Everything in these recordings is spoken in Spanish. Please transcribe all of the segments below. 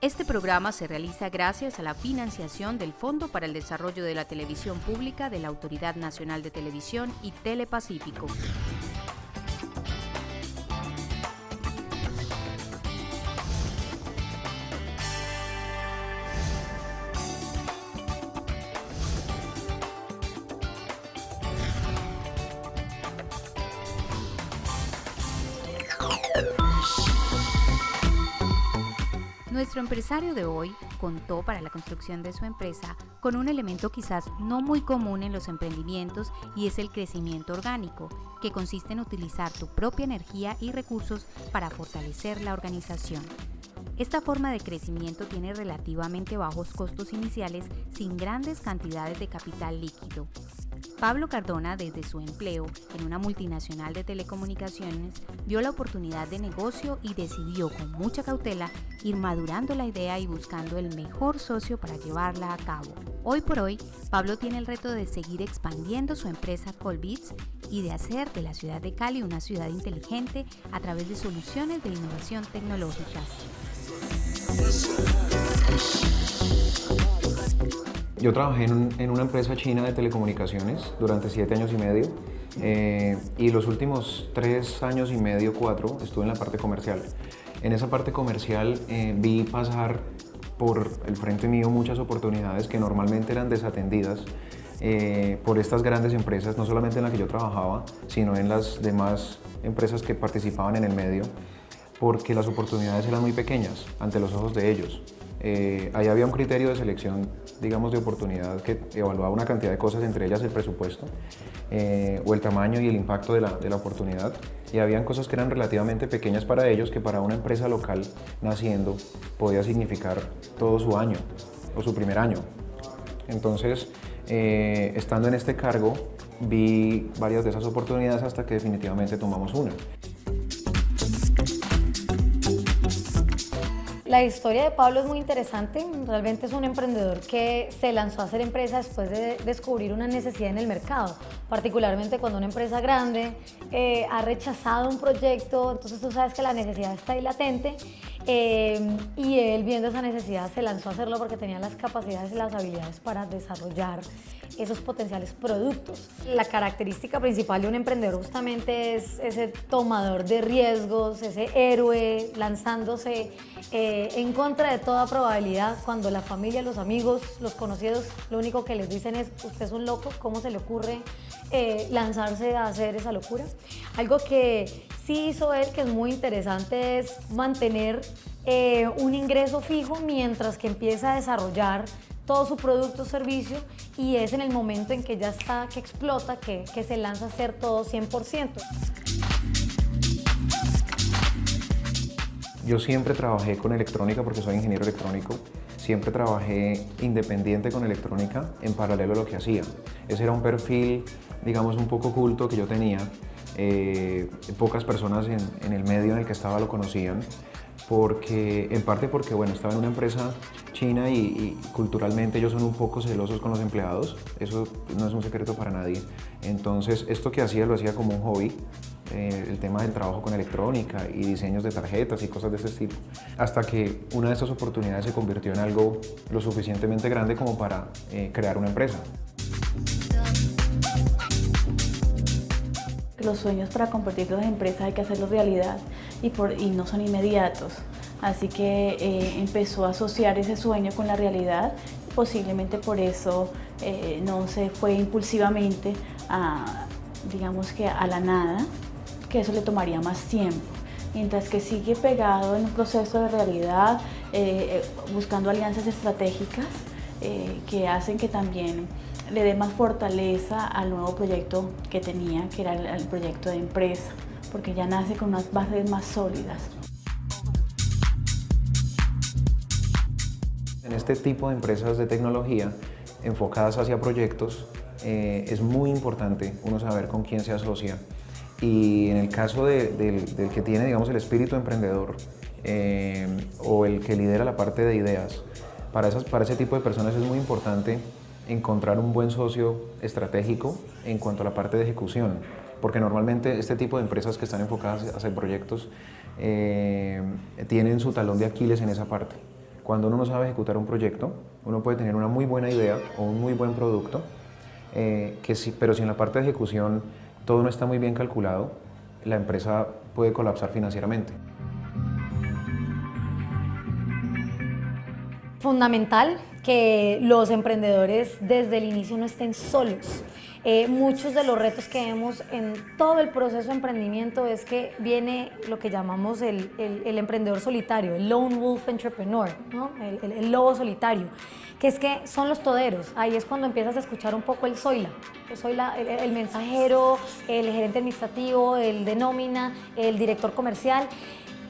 Este programa se realiza gracias a la financiación del Fondo para el Desarrollo de la Televisión Pública de la Autoridad Nacional de Televisión y Telepacífico. Nuestro empresario de hoy contó para la construcción de su empresa con un elemento quizás no muy común en los emprendimientos y es el crecimiento orgánico, que consiste en utilizar tu propia energía y recursos para fortalecer la organización. Esta forma de crecimiento tiene relativamente bajos costos iniciales sin grandes cantidades de capital líquido. Pablo Cardona, desde su empleo en una multinacional de telecomunicaciones, vio la oportunidad de negocio y decidió con mucha cautela ir madurando la idea y buscando el mejor socio para llevarla a cabo. Hoy por hoy, Pablo tiene el reto de seguir expandiendo su empresa Colbits y de hacer de la ciudad de Cali una ciudad inteligente a través de soluciones de innovación tecnológicas. Yo trabajé en una empresa china de telecomunicaciones durante 7 años y medio y los últimos 3 años y medio, 4, estuve en la parte comercial. En esa parte comercial vi pasar por el frente mío muchas oportunidades que normalmente eran desatendidas por estas grandes empresas, no solamente en la que yo trabajaba, sino en las demás empresas que participaban en el medio, porque las oportunidades eran muy pequeñas ante los ojos de ellos. Ahí había un criterio de selección, digamos, de oportunidad que evaluaba una cantidad de cosas, entre ellas el presupuesto o el tamaño y el impacto de la oportunidad, y habían cosas que eran relativamente pequeñas para ellos que para una empresa local naciendo podía significar todo su año o su primer año. Entonces, estando en este cargo, vi varias de esas oportunidades hasta que definitivamente tomamos una. La historia de Pablo es muy interesante, realmente es un emprendedor que se lanzó a hacer empresa después de descubrir una necesidad en el mercado, particularmente cuando una empresa grande ha rechazado un proyecto, entonces tú sabes que la necesidad está ahí latente y él viendo esa necesidad se lanzó a hacerlo porque tenía las capacidades y las habilidades para desarrollar esos potenciales productos. La característica principal de un emprendedor justamente es ese tomador de riesgos, ese héroe lanzándose en contra de toda probabilidad, cuando la familia, los amigos, los conocidos, lo único que les dicen es: usted es un loco, ¿cómo se le ocurre lanzarse a hacer esa locura? Algo que sí hizo él, que es muy interesante, es mantener un ingreso fijo mientras que empieza a desarrollar todo su producto o servicio, y es en el momento en que ya está, que explota, que se lanza a hacer todo 100%. Yo siempre trabajé con electrónica porque soy ingeniero electrónico, siempre trabajé independiente con electrónica en paralelo a lo que hacía. Ese era un perfil, digamos, un poco oculto que yo tenía. Pocas personas en el medio en el que estaba lo conocían, en parte porque bueno, estaba en una empresa china y culturalmente ellos son un poco celosos con los empleados, eso no es un secreto para nadie. Entonces esto que hacía lo hacía como un hobby, el tema del trabajo con electrónica y diseños de tarjetas y cosas de ese estilo, hasta que una de estas oportunidades se convirtió en algo lo suficientemente grande como para crear una empresa. Los sueños, para convertirlos en empresas, hay que hacerlos realidad y no son inmediatos. Así que empezó a asociar ese sueño con la realidad. Posiblemente por eso no se fue impulsivamente digamos que a la nada, que eso le tomaría más tiempo. Mientras que sigue pegado en un proceso de realidad, buscando alianzas estratégicas que hacen que también le dé más fortaleza al nuevo proyecto que tenía, que era el proyecto de empresa, porque ya nace con unas bases más sólidas. En este tipo de empresas de tecnología enfocadas hacia proyectos, es muy importante uno saber con quién se asocia, y en el caso del que tiene, digamos, el espíritu emprendedor o el que lidera la parte de ideas, para ese tipo de personas es muy importante encontrar un buen socio estratégico en cuanto a la parte de ejecución, porque normalmente este tipo de empresas que están enfocadas hacia proyectos tienen su talón de Aquiles en esa parte. cuando uno no sabe ejecutar un proyecto, uno puede tener una muy buena idea o un muy buen producto, pero si en la parte de ejecución todo no está muy bien calculado, la empresa puede colapsar financieramente. Fundamental que los emprendedores desde el inicio no estén solos. Muchos de los retos que vemos en todo el proceso de emprendimiento es que viene lo que llamamos el emprendedor solitario, el lone wolf entrepreneur, ¿no? El lobo solitario, que es que son los toderos. Ahí es cuando empiezas a escuchar un poco el el mensajero, el gerente administrativo, el de nómina, el director comercial.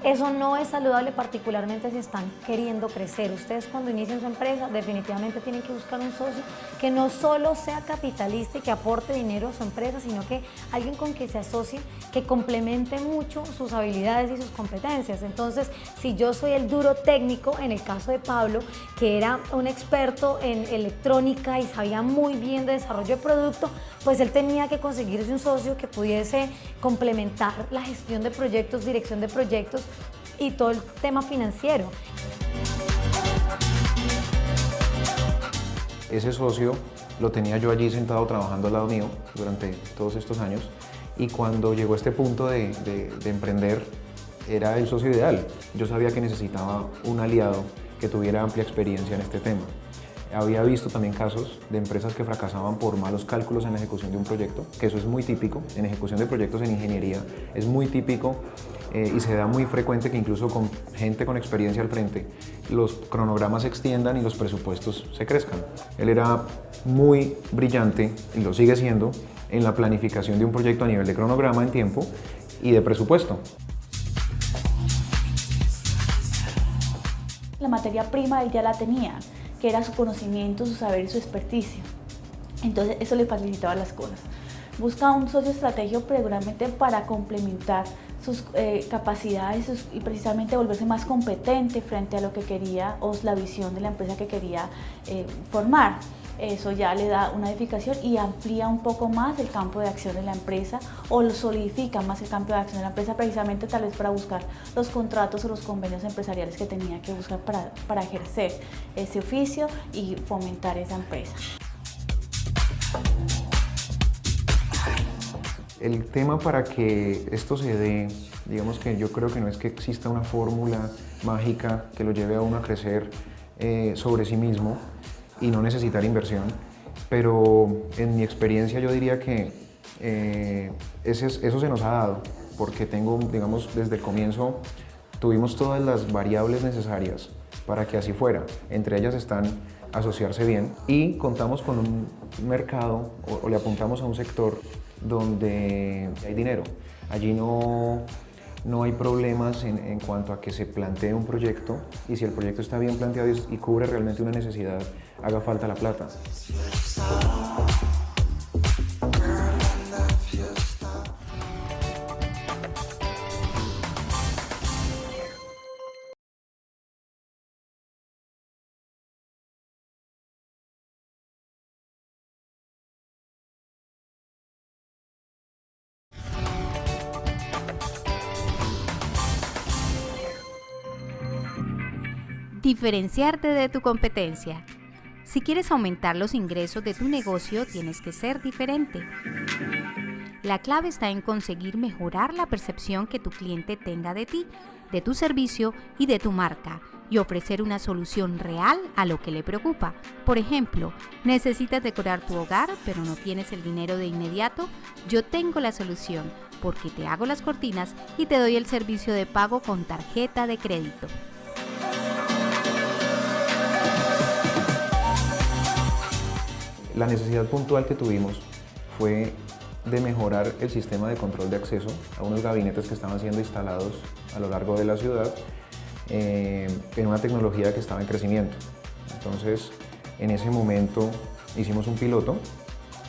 Eso no es saludable, particularmente si están queriendo crecer. Ustedes cuando inician su empresa definitivamente tienen que buscar un socio que no solo sea capitalista y que aporte dinero a su empresa, sino que alguien con quien se asocie, que complemente mucho sus habilidades y sus competencias. Entonces, si yo soy el duro técnico, en el caso de Pablo, que era un experto en electrónica y sabía muy bien de desarrollo de producto, pues él tenía que conseguirse un socio que pudiese complementar la gestión de proyectos, dirección de proyectos y todo el tema financiero. Ese socio lo tenía yo allí sentado trabajando al lado mío durante todos estos años, y cuando llegó este punto de emprender, era el socio ideal. Yo sabía que necesitaba un aliado que tuviera amplia experiencia en este tema. Había visto también casos de empresas que fracasaban por malos cálculos en la ejecución de un proyecto, que eso es muy típico, en ejecución de proyectos en ingeniería es muy típico y se da muy frecuente que incluso con gente con experiencia al frente los cronogramas se extiendan y los presupuestos se crezcan. Él era muy brillante, y lo sigue siendo, en la planificación de un proyecto a nivel de cronograma en tiempo y de presupuesto. La materia prima él ya la tenía, que era su conocimiento, su saber y su experticia. Entonces eso le facilitaba las cosas. Busca un socio estratégico regularmente para complementar sus capacidades y precisamente volverse más competente frente a lo que quería o la visión de la empresa que quería formar. Eso ya le da una edificación y amplía un poco más el campo de acción de la empresa, o lo solidifica más el campo de acción de la empresa, precisamente tal vez para buscar los contratos o los convenios empresariales que tenía que buscar para ejercer ese oficio y fomentar esa empresa. El tema para que esto se dé, digamos que yo creo que no es que exista una fórmula mágica que lo lleve a uno a crecer sobre sí mismo y no necesitar inversión, pero en mi experiencia yo diría que eso se nos ha dado, porque digamos, desde el comienzo tuvimos todas las variables necesarias para que así fuera. Entre ellas están asociarse bien, y contamos con un mercado o le apuntamos a un sector donde hay dinero. Allí no hay problemas en cuanto a que se plantee un proyecto, y si el proyecto está bien planteado y cubre realmente una necesidad, haga falta la plata. Diferenciarte de tu competencia. Si quieres aumentar los ingresos de tu negocio, tienes que ser diferente. La clave está en conseguir mejorar la percepción que tu cliente tenga de ti, de tu servicio y de tu marca, y ofrecer una solución real a lo que le preocupa. Por ejemplo, necesitas decorar tu hogar, pero no tienes el dinero de inmediato. Yo tengo la solución, porque te hago las cortinas y te doy el servicio de pago con tarjeta de crédito. La necesidad puntual que tuvimos fue de mejorar el sistema de control de acceso a unos gabinetes que estaban siendo instalados a lo largo de la ciudad en una tecnología que estaba en crecimiento. Entonces, en ese momento hicimos un piloto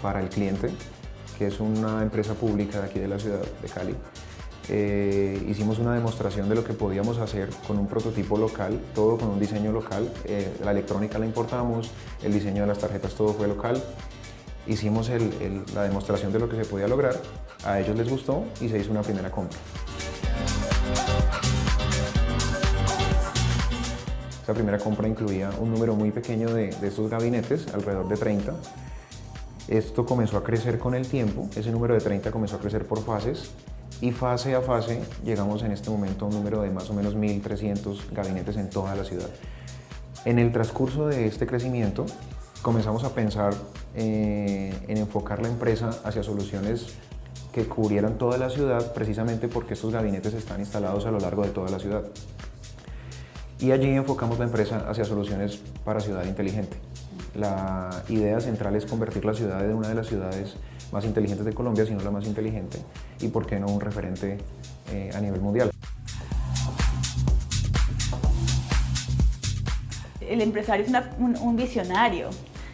para el cliente, que es una empresa pública de aquí de la ciudad de Cali. Hicimos una demostración de lo que podíamos hacer con un prototipo local, todo con un diseño local. La electrónica la importamos, el diseño de las tarjetas todo fue local. Hicimos la demostración de lo que se podía lograr, a ellos les gustó y se hizo una primera compra. Esa primera compra incluía un número muy pequeño de estos gabinetes, alrededor de 30. Esto comenzó a crecer con el tiempo, ese número de 30 comenzó a crecer por fases y fase a fase llegamos en este momento a un número de más o menos 1.300 gabinetes en toda la ciudad. En el transcurso de este crecimiento comenzamos a pensar en enfocar la empresa hacia soluciones que cubrieran toda la ciudad, precisamente porque estos gabinetes están instalados a lo largo de toda la ciudad. Y allí enfocamos la empresa hacia soluciones para ciudad inteligente. La idea central es convertir la ciudad en una de las ciudades más inteligentes de Colombia, si no la más inteligente, y por qué no un referente a nivel mundial. El empresario es un visionario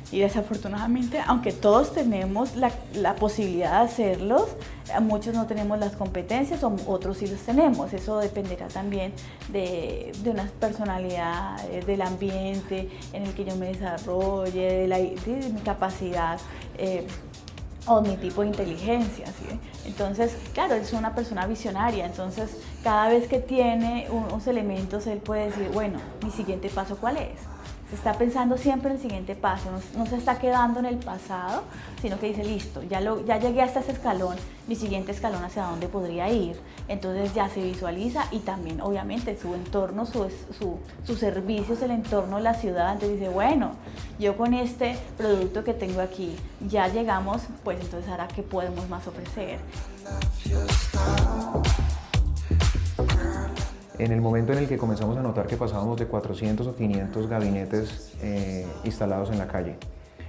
y desafortunadamente, aunque todos tenemos la posibilidad de hacerlos, muchos no tenemos las competencias o otros sí las tenemos. Eso dependerá también de una personalidad, del ambiente en el que yo me desarrolle, de mi capacidad o mi tipo de inteligencia, ¿sí? Entonces, claro, él es una persona visionaria, entonces cada vez que tiene unos elementos, él puede decir, bueno, mi siguiente paso, ¿cuál es? Se está pensando siempre en el siguiente paso, no se está quedando en el pasado, sino que dice, listo, ya llegué hasta ese escalón, mi siguiente escalón hacia dónde podría ir. Entonces ya se visualiza y también obviamente su entorno, sus servicios, el entorno de la ciudad, entonces dice, bueno, yo con este producto que tengo aquí ya llegamos, pues entonces ahora ¿qué podemos más ofrecer? En el momento en el que comenzamos a notar que pasábamos de 400 o 500 gabinetes instalados en la calle,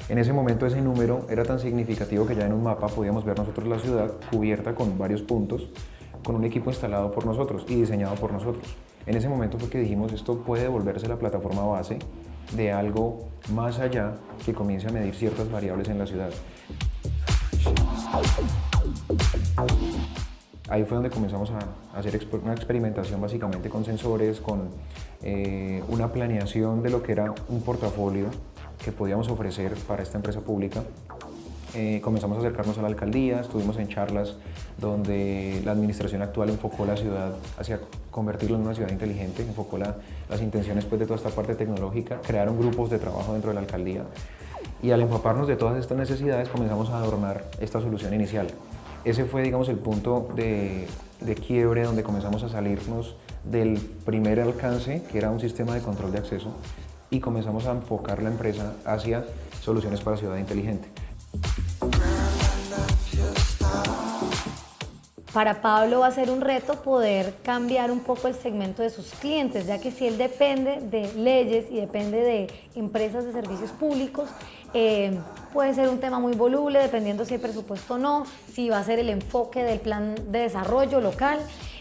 en ese momento ese número era tan significativo que ya en un mapa podíamos ver nosotros la ciudad cubierta con varios puntos, con un equipo instalado por nosotros y diseñado por nosotros. En ese momento fue que dijimos, esto puede volverse la plataforma base de algo más allá que comience a medir ciertas variables en la ciudad. Ahí fue donde comenzamos a hacer una experimentación básicamente con sensores, con una planeación de lo que era un portafolio que podíamos ofrecer para esta empresa pública. Comenzamos a acercarnos a la alcaldía, estuvimos en charlas donde la administración actual enfocó la ciudad hacia convertirla en una ciudad inteligente, enfocó las intenciones pues, de toda esta parte tecnológica, crearon grupos de trabajo dentro de la alcaldía y al empaparnos de todas estas necesidades comenzamos a adornar esta solución inicial. Ese fue, digamos, el punto de quiebre donde comenzamos a salirnos del primer alcance, que era un sistema de control de acceso, y comenzamos a enfocar la empresa hacia soluciones para ciudad inteligente. Para Pablo va a ser un reto poder cambiar un poco el segmento de sus clientes, ya que si él depende de leyes y depende de empresas de servicios públicos, puede ser un tema muy voluble, dependiendo si hay presupuesto o no, si va a ser el enfoque del plan de desarrollo local.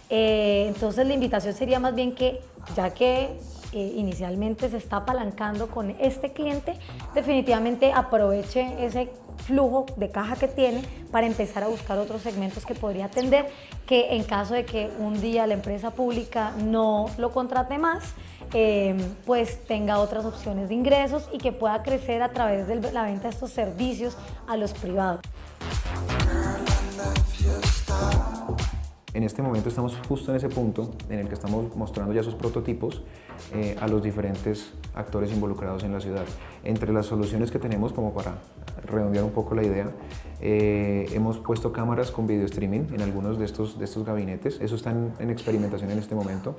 Entonces la invitación sería más bien que, ya que inicialmente se está apalancando con este cliente, definitivamente aproveche ese flujo de caja que tiene para empezar a buscar otros segmentos que podría atender, que en caso de que un día la empresa pública no lo contrate más, pues tenga otras opciones de ingresos y que pueda crecer a través de la venta de estos servicios a los privados. En este momento estamos justo en ese punto en el que estamos mostrando ya esos prototipos a los diferentes actores involucrados en la ciudad. Entre las soluciones que tenemos, como para redondear un poco la idea, hemos puesto cámaras con video streaming en algunos de estos gabinetes. Eso está en experimentación en este momento.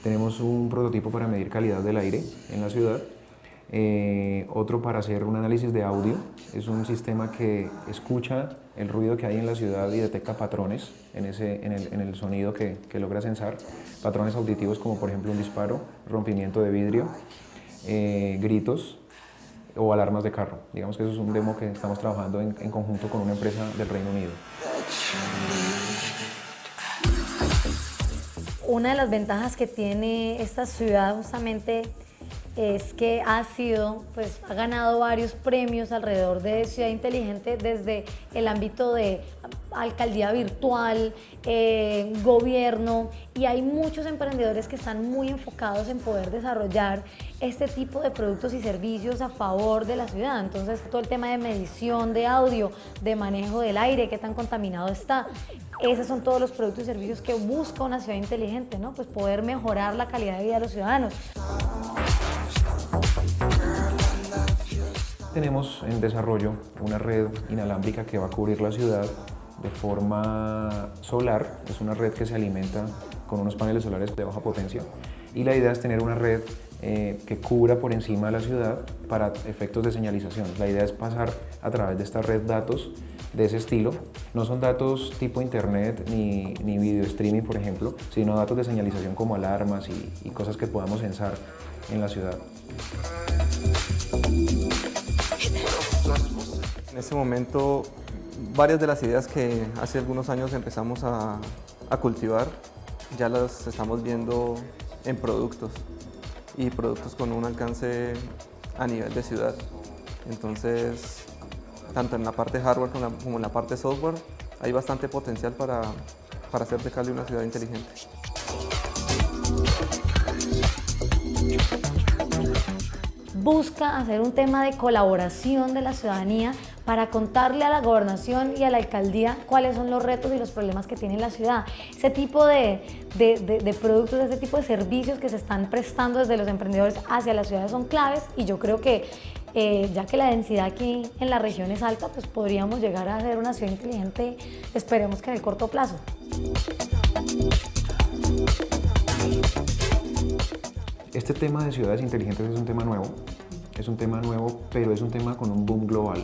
Tenemos un prototipo para medir calidad del aire en la ciudad. Otro para hacer un análisis de audio. Es un sistema que escucha el ruido que hay en la ciudad y detecta patrones en el sonido que logra censar. Patrones auditivos como por ejemplo un disparo, rompimiento de vidrio, gritos o alarmas de carro. Digamos que eso es un demo que estamos trabajando en conjunto con una empresa del Reino Unido. Una de las ventajas que tiene esta ciudad justamente es que ha ganado varios premios alrededor de Ciudad Inteligente desde el ámbito de alcaldía virtual, gobierno, y hay muchos emprendedores que están muy enfocados en poder desarrollar este tipo de productos y servicios a favor de la ciudad. Entonces, todo el tema de medición de audio, de manejo del aire, qué tan contaminado está, esos son todos los productos y servicios que busca una ciudad inteligente, ¿no? Pues poder mejorar la calidad de vida de los ciudadanos. Tenemos en desarrollo una red inalámbrica que va a cubrir la ciudad de forma solar. Es una red que se alimenta con unos paneles solares de baja potencia y la idea es tener una red que cubra por encima de la ciudad para efectos de señalización. La idea es pasar a través de esta red datos de ese estilo. No son datos tipo internet ni video streaming, por ejemplo, sino datos de señalización como alarmas y cosas que podamos censar en la ciudad. En este momento, varias de las ideas que hace algunos años empezamos a cultivar, ya las estamos viendo en productos y productos con un alcance a nivel de ciudad. Entonces, tanto en la parte hardware como en la parte software, hay bastante potencial para hacer de Cali una ciudad inteligente. Busca hacer un tema de colaboración de la ciudadanía para contarle a la gobernación y a la alcaldía cuáles son los retos y los problemas que tiene la ciudad. Ese tipo de productos, ese tipo de servicios que se están prestando desde los emprendedores hacia las ciudades son claves y yo creo que ya que la densidad aquí en la región es alta, pues podríamos llegar a ser una ciudad inteligente, esperemos que en el corto plazo. Este tema de ciudades inteligentes es un tema nuevo, pero es un tema con un boom global.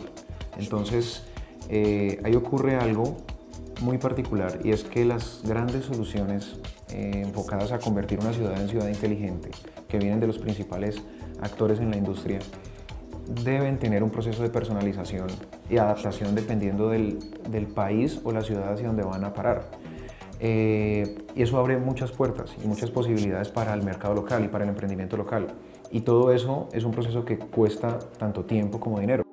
Entonces, ahí ocurre algo muy particular y es que las grandes soluciones enfocadas a convertir una ciudad en ciudad inteligente, que vienen de los principales actores en la industria, deben tener un proceso de personalización y adaptación dependiendo del país o la ciudad hacia donde van a parar. Y eso abre muchas puertas y muchas posibilidades para el mercado local y para el emprendimiento local. Y todo eso es un proceso que cuesta tanto tiempo como dinero.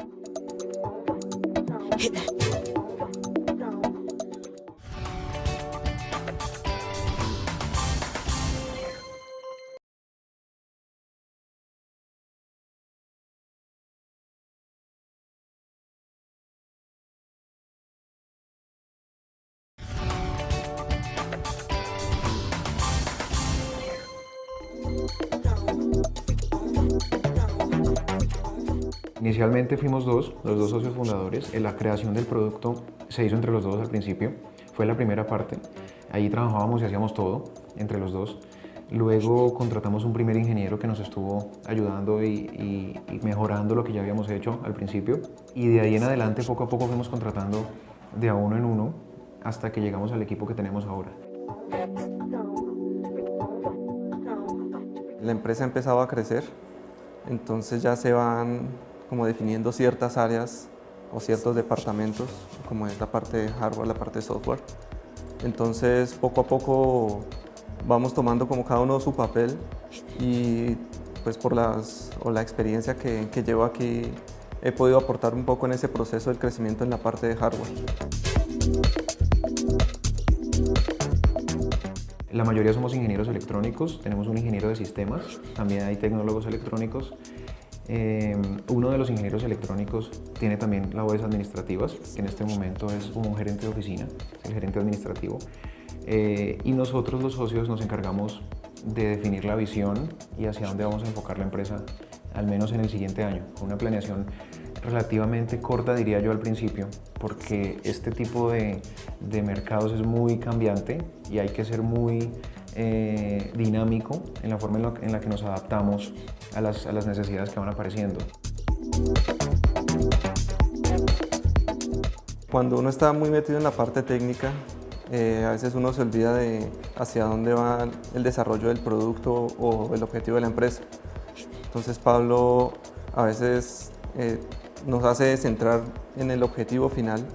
Inicialmente fuimos los dos socios fundadores. La creación del producto se hizo entre los dos al principio, fue la primera parte. Ahí trabajábamos y hacíamos todo entre los dos. Luego contratamos un primer ingeniero que nos estuvo ayudando y mejorando lo que ya habíamos hecho al principio. Y de ahí en adelante, poco a poco fuimos contratando de a uno en uno hasta que llegamos al equipo que tenemos ahora. La empresa empezaba a crecer, entonces ya se van como definiendo ciertas áreas o ciertos departamentos, como es la parte de hardware, la parte de software. Entonces, poco a poco vamos tomando como cada uno su papel y pues por la experiencia que llevo aquí he podido aportar un poco en ese proceso del crecimiento en la parte de hardware. La mayoría somos ingenieros electrónicos, tenemos un ingeniero de sistemas, también hay tecnólogos electrónicos. Uno de los ingenieros electrónicos tiene también labores administrativas, que en este momento es un gerente de oficina, el gerente administrativo. Y nosotros los socios nos encargamos de definir la visión y hacia dónde vamos a enfocar la empresa, al menos en el siguiente año. Una planeación relativamente corta, diría yo al principio, porque este tipo de mercados es muy cambiante y hay que ser muy dinámico en la forma en la que nos adaptamos a las necesidades que van apareciendo. Cuando uno está muy metido en la parte técnica, a veces uno se olvida de hacia dónde va el desarrollo del producto o el objetivo de la empresa. Entonces Pablo a veces nos hace centrar en el objetivo final,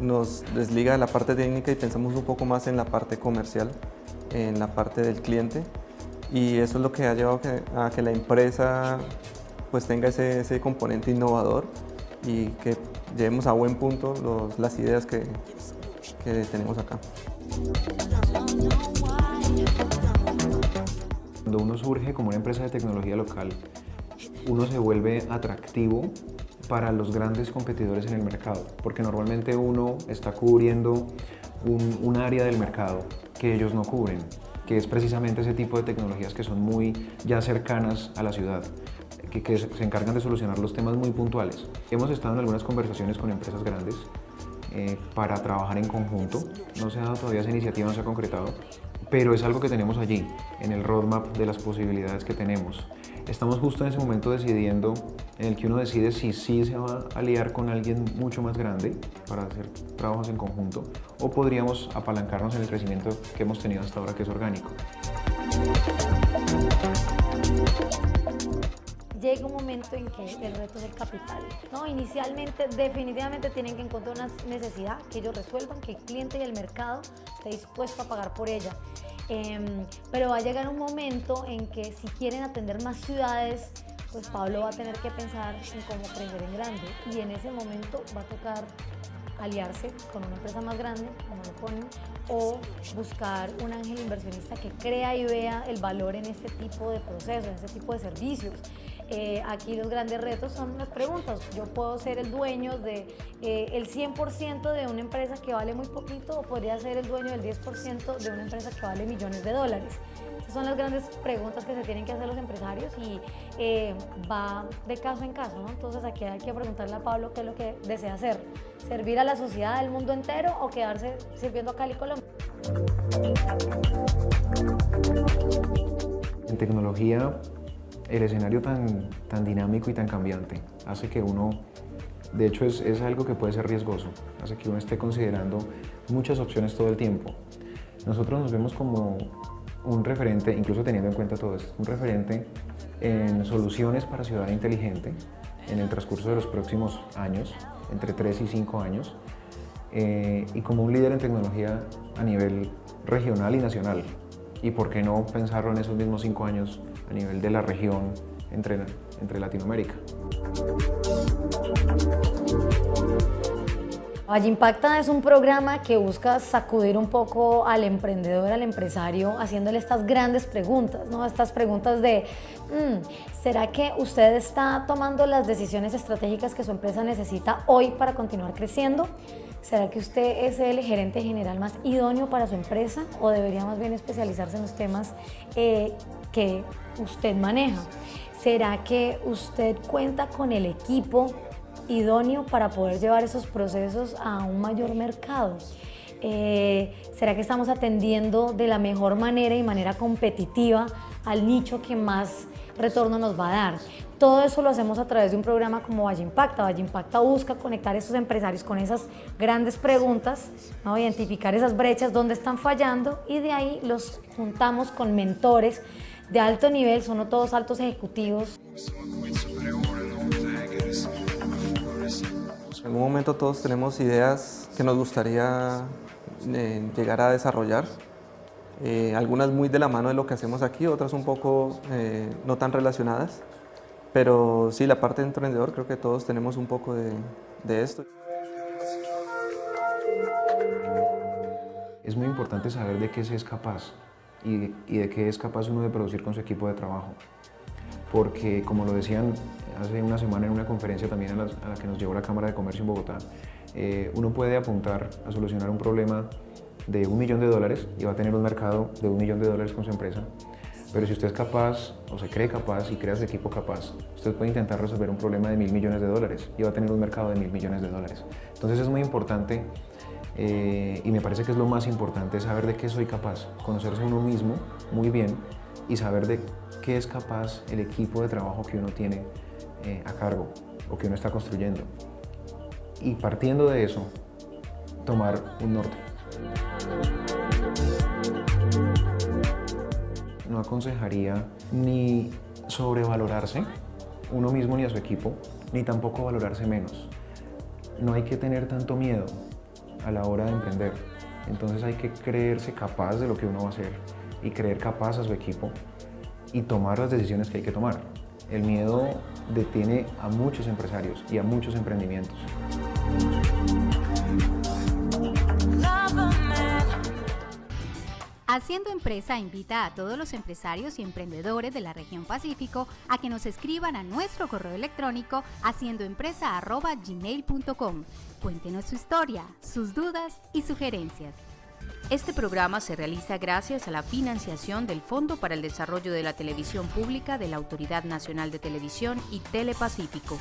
nos desliga de la parte técnica y pensamos un poco más en la parte comercial, en la parte del cliente, y eso es lo que ha llevado a que la empresa pues tenga ese componente innovador y que llevemos a buen punto las ideas que tenemos acá. Cuando uno surge como una empresa de tecnología local, uno se vuelve atractivo para los grandes competidores en el mercado, porque normalmente uno está cubriendo un área del mercado que ellos no cubren, que es precisamente ese tipo de tecnologías que son muy ya cercanas a la ciudad. que se encargan de solucionar los temas muy puntuales. Hemos estado en algunas conversaciones con empresas grandes para trabajar en conjunto. No se ha dado todavía esa iniciativa, no se ha concretado, pero es algo que tenemos allí, en el roadmap de las posibilidades que tenemos. Estamos justo en ese momento decidiendo, en el que uno decide si sí se va a aliar con alguien mucho más grande para hacer trabajos en conjunto, o podríamos apalancarnos en el crecimiento que hemos tenido hasta ahora, que es orgánico. Llega un momento en que el reto es el capital, ¿no? Inicialmente, definitivamente tienen que encontrar una necesidad que ellos resuelvan, que el cliente y el mercado esté dispuesto a pagar por ella. Pero va a llegar un momento en que si quieren atender más ciudades, pues Pablo va a tener que pensar en cómo crecer en grande, y en ese momento va a tocar aliarse con una empresa más grande, como lo ponen, o buscar un ángel inversionista que crea y vea el valor en este tipo de procesos, en este tipo de servicios. Aquí los grandes retos son las preguntas. Yo puedo ser el dueño de el 100% de una empresa que vale muy poquito, o podría ser el dueño del 10% de una empresa que vale millones de dólares. Esas son las grandes preguntas que se tienen que hacer los empresarios, y va de caso en caso, ¿no? Entonces aquí hay que preguntarle a Pablo qué es lo que desea hacer: servir a la sociedad del mundo entero o quedarse sirviendo a Cali, Colombia. En tecnología, el escenario tan dinámico y tan cambiante hace que uno, de hecho es algo que puede ser riesgoso, hace que uno esté considerando muchas opciones todo el tiempo. Nosotros nos vemos como un referente, incluso teniendo en cuenta todo esto, un referente en soluciones para ciudad inteligente en el transcurso de los próximos años, entre 3 y 5 años, y como un líder en tecnología a nivel regional y nacional. Y por qué no pensarlo en esos mismos 5 años a nivel de la región entre Latinoamérica. Valle Impacta es un programa que busca sacudir un poco al emprendedor, al empresario, haciéndole estas grandes preguntas, ¿no? Estas preguntas de, ¿será que usted está tomando las decisiones estratégicas que su empresa necesita hoy para continuar creciendo? ¿Será que usted es el gerente general más idóneo para su empresa, o debería más bien especializarse en los temas que usted maneja? ¿Será que usted cuenta con el equipo idóneo para poder llevar esos procesos a un mayor mercado? ¿Será que estamos atendiendo de la mejor manera y manera competitiva al nicho que más retorno nos va a dar? Todo eso lo hacemos a través de un programa como Valle Impacta. Valle Impacta busca conectar a esos empresarios con esas grandes preguntas, ¿no? Identificar esas brechas donde están fallando, y de ahí los juntamos con mentores de alto nivel, son todos altos ejecutivos. En algún momento todos tenemos ideas que nos gustaría llegar a desarrollar, algunas muy de la mano de lo que hacemos aquí, otras un poco no tan relacionadas, pero sí, la parte de emprendedor, creo que todos tenemos un poco de esto. Es muy importante saber de qué se es capaz y de qué es capaz uno de producir con su equipo de trabajo, porque como lo decían hace una semana en una conferencia también a la que nos llevó la Cámara de Comercio en Bogotá, uno puede apuntar a solucionar un problema de $1 millón y va a tener un mercado de $1 millón con su empresa. Pero si usted es capaz, o se cree capaz y crea su equipo capaz, usted puede intentar resolver un problema de $1.000 millones y va a tener un mercado de $1.000 millones. Entonces es muy importante, y me parece que es lo más importante, saber de qué soy capaz, conocerse a uno mismo muy bien y saber de qué es capaz el equipo de trabajo que uno tiene a cargo o que uno está construyendo. Y partiendo de eso, tomar un norte. No aconsejaría ni sobrevalorarse uno mismo ni a su equipo, ni tampoco valorarse menos. No hay que tener tanto miedo a la hora de emprender. Entonces hay que creerse capaz de lo que uno va a hacer y creer capaz a su equipo y tomar las decisiones que hay que tomar. El miedo detiene a muchos empresarios y a muchos emprendimientos. Haciendo Empresa invita a todos los empresarios y emprendedores de la región Pacífico a que nos escriban a nuestro correo electrónico haciendoempresa@gmail.com. Cuéntenos su historia, sus dudas y sugerencias. Este programa se realiza gracias a la financiación del Fondo para el Desarrollo de la Televisión Pública de la Autoridad Nacional de Televisión y Telepacífico.